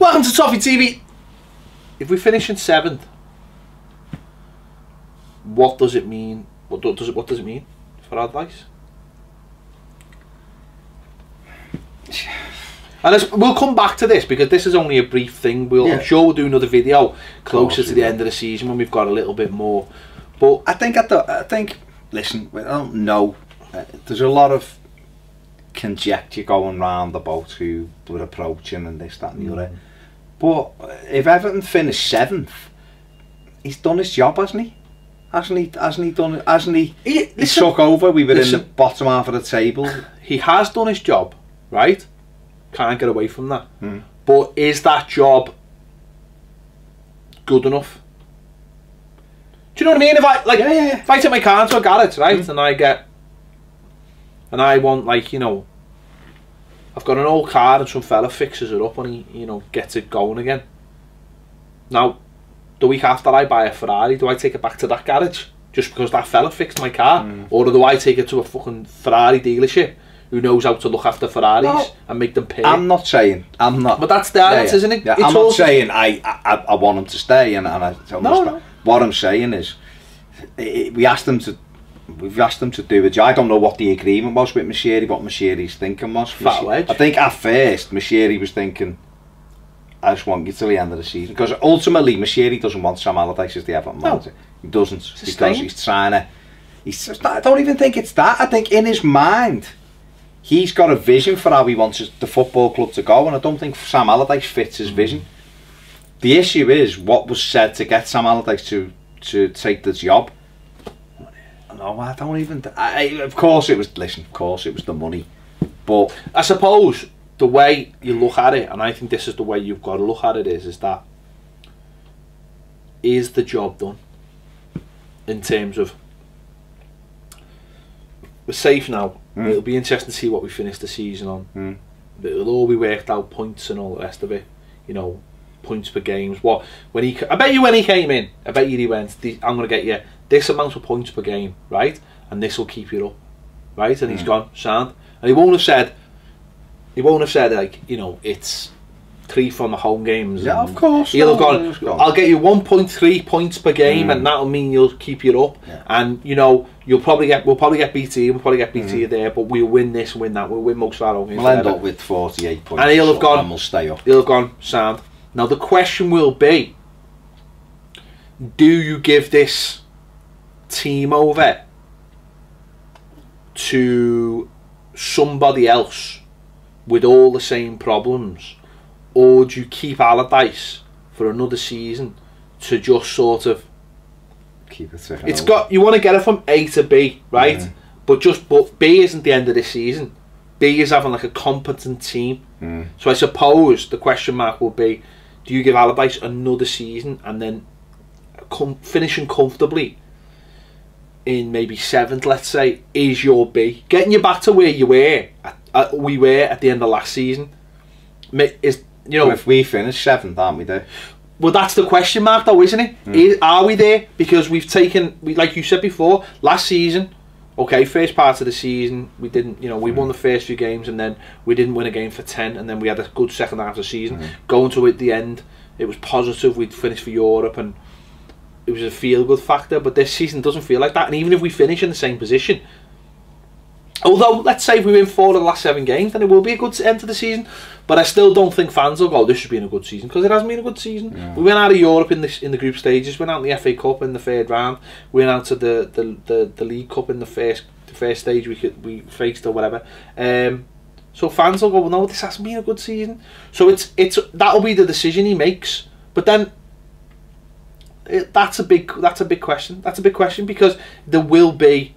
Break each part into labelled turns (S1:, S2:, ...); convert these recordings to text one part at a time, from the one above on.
S1: Welcome to Toffee TV. If we finish in 7th, what does it mean? What does it mean for Allardyce? And we'll come back to this because this is only a brief thing. I'm sure we'll do another video closer to the end of the season when we've got a little bit more. But
S2: I think listen, I don't know. There's a lot of conjecture going round about who we're approaching and this, that, and the other. But if Everton finished 7th, he's done his job, hasn't he? Hasn't he done it? Hasn't he? He took over. We were in the bottom half of the table.
S1: He has done his job, right? Can't get away from that. But is that job good enough? Do you know what I mean? If I if I take my car into a garage, right, and I want, like, you know, I've got an old car and some fella fixes it up and he, you know, gets it going again. Now, the week after I buy a Ferrari, do I take it back to that garage just because that fella fixed my car? Or do I take it to a fucking Ferrari dealership who knows how to look after Ferraris and make them pay?
S2: I'm not saying, But that's the answer, isn't it?
S1: Yeah,
S2: I'm not saying I want him to stay, and I
S1: no.
S2: What I'm saying is, we've asked him to do it. I don't know what the agreement was with Moshiri, what Moshiri's thinking was. I think at first Moshiri was thinking, I just want you till the end of the season, because ultimately Moshiri doesn't want Sam Allardyce as the Everton manager. He doesn't, because he's trying to. I don't even think it's that. I think in his mind, he's got a vision for how he wants the football club to go, and I don't think Sam Allardyce fits his vision. The issue is what was said to get Sam Allardyce to take the job. No, I don't even. Of course it was. Listen, of course it was the money, but
S1: I suppose the way you look at it, and I think this is the way you've got to look at it, is that is the job done in terms of we're safe now. It'll be interesting to see what we finish the season on. It'll all be worked out, points and all the rest of it. You know, points per games. I bet you when he came in, I bet you he went, I'm going to get you this amount of points per game, right? And this will keep you up, right? And he's gone, sound. And he won't have said, like, you know, it's 3 from the home games.
S2: Yeah, of course.
S1: He'll have gone, I'll get you 1.3 points per game, and that'll mean you'll keep you up. And, you know, we'll probably get BT there, but we'll win this, win that, we'll win most of our home games.
S2: We'll end up with 48 points.
S1: And he'll have gone,
S2: and we'll stay up.
S1: He'll have gone, sound. Now the question will be, do you give this team over to somebody else with all the same problems, or do you keep Allardyce for another season to just sort of
S2: keep it ticking?
S1: You want to get it from A to B, right? But B isn't the end of this season. B is having like a competent team. So I suppose the question mark will be, do you give Allardyce another season and then finishing comfortably in maybe 7th, let's say, is your B? Getting you back to where you were, we were at the end of last season. Is, you know,
S2: well, if we finish 7th, aren't we there?
S1: Well, that's the question mark though, isn't it? Are we there? Because we've taken, like you said before, last season, okay, first part of the season, we didn't, you know, we won the first few games and then we didn't win a game for 10, and then we had a good second half of the season. Going to it at the end, it was positive, we'd finished for Europe and it was a feel-good factor, but this season doesn't feel like that. And even if we finish in the same position, although let's say if we win 4 of the last 7 games, then it will be a good end to the season. But I still don't think fans will go, this should be a good season, because it hasn't been a good season. We went out of Europe in the group stages, went out in the FA Cup in the 3rd round, we went out to the League Cup in the first stage we faced or whatever. So fans will go, well, no, this hasn't been a good season. So that'll be the decision he makes. But then that's a big question. That's a big question, because there will be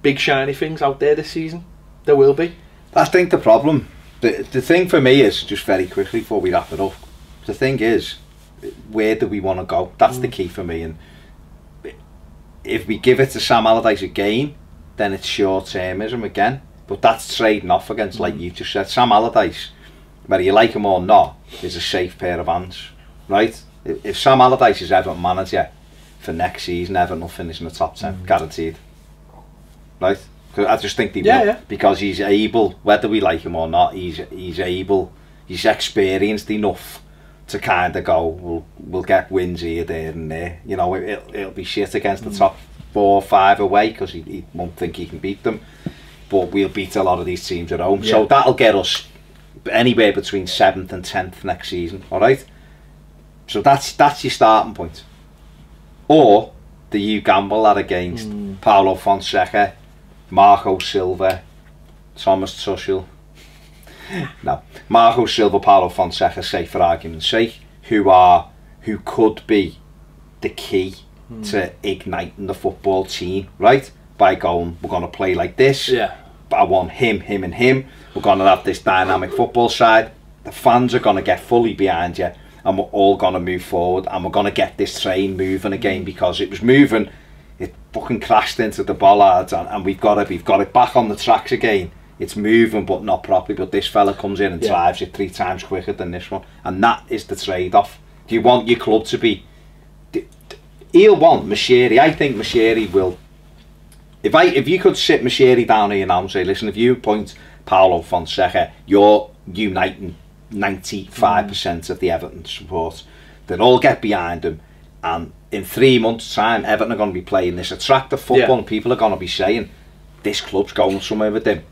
S1: big shiny things out there this season. There will be.
S2: I think the problem, the thing for me is, just very quickly before we wrap it up, the thing is, where do we want to go? That's the key for me. And if we give it to Sam Allardyce again, then it's short-termism again. But that's trading off against, like you just said, Sam Allardyce, whether you like him or not, is a safe pair of hands, right? If Sam Allardyce is Everton manager for next season, Everton will finish in the top 10, guaranteed. Right? Cause I just think they will, because he's able, whether we like him or not, he's able he's experienced enough to kind of go, we'll get wins here, there and there. You know, it'll be shit against the top 4 or 5 away because he won't think he can beat them. But we'll beat a lot of these teams at home. Yeah. So that'll get us anywhere between 7th and 10th next season, alright? So that's your starting point. Or do you gamble that against Paulo Fonseca, Marco Silva, Thomas Tuchel? No, Marco Silva, Paulo Fonseca, say for argument's sake, who could be the key to igniting the football team, right? By going, we're going to play like this.
S1: Yeah.
S2: I want him, and him. We're going to have this dynamic football side. The fans are going to get fully behind you, and we're all going to move forward, and we're going to get this train moving again, because it was moving. It fucking crashed into the bollards, and we've got it back on the tracks again. It's moving, but not properly. But this fella comes in and drives it 3 times quicker than this one, and that is the trade-off. Do you want your club to be? He'll want Moshiri. I think Moshiri will. If you could sit Moshiri down here now and say, listen, if you appoint Paulo Fonseca, you're uniting 95% of the Everton support. They'll all get behind him, and in 3 months' time, Everton are going to be playing this attractive football, and people are going to be saying, this club's going somewhere with him.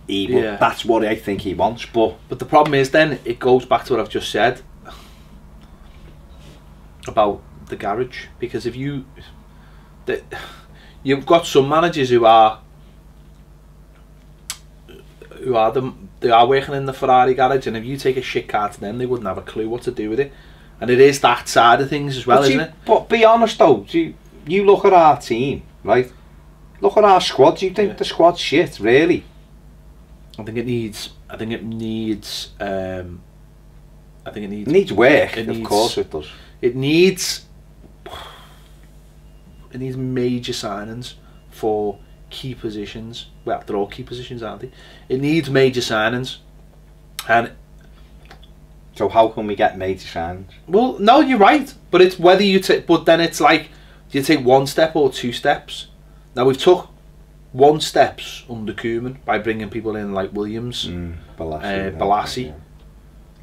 S2: That's what I think he wants. But
S1: the problem is, then it goes back to what I've just said about the garage, because if you've got some managers who are working in the Ferrari garage, and if you take a shit car to them, they wouldn't have a clue what to do with it. And it is that side of things as well, isn't it? But
S2: be honest though, you look at our team, right? Look at our squad. Do you think the squad's shit, really?
S1: I think it needs
S2: work. Of course it does.
S1: It needs major signings for key positions. Well, they're all key positions, aren't they? It needs major signings. And
S2: so how can we get major signings?
S1: Well, no, you're right. But it's whether you take. But then it's like, do you take 1 step or 2 steps? Now we've took 1 steps under Koeman by bringing people in like Williams, Balassi,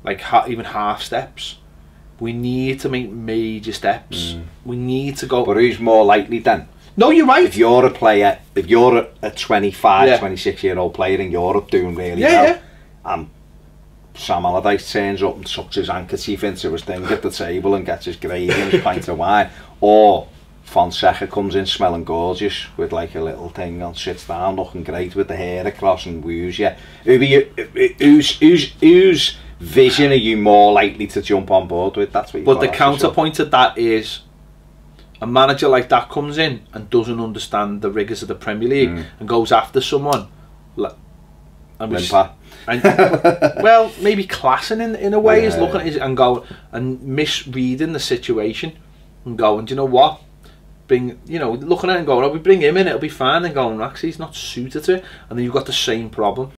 S1: like even half steps. We need to make major steps. We need to go.
S2: But who's more likely then?
S1: No, you're right.
S2: If you're a player, if you're a 25, 26-year-old player in Europe doing really well, and Sam Allardyce turns up and sucks his handkerchief into his thing at the table and gets his gravy and his pint of wine, or Fonseca comes in smelling gorgeous with like a little thing and sits down looking great with the hair across and woos you. Whose vision are you more likely to jump on board with? That's what you've got.
S1: But the counterpoint to that is, a manager like that comes in and doesn't understand the rigours of the Premier League and goes after someone well, maybe classing in a way, is looking at it and going and misreading the situation and going, do you know what? Looking at it and going, oh, we bring him in, it'll be fine, and going, actually he's not suited to it, and then you've got the same problem.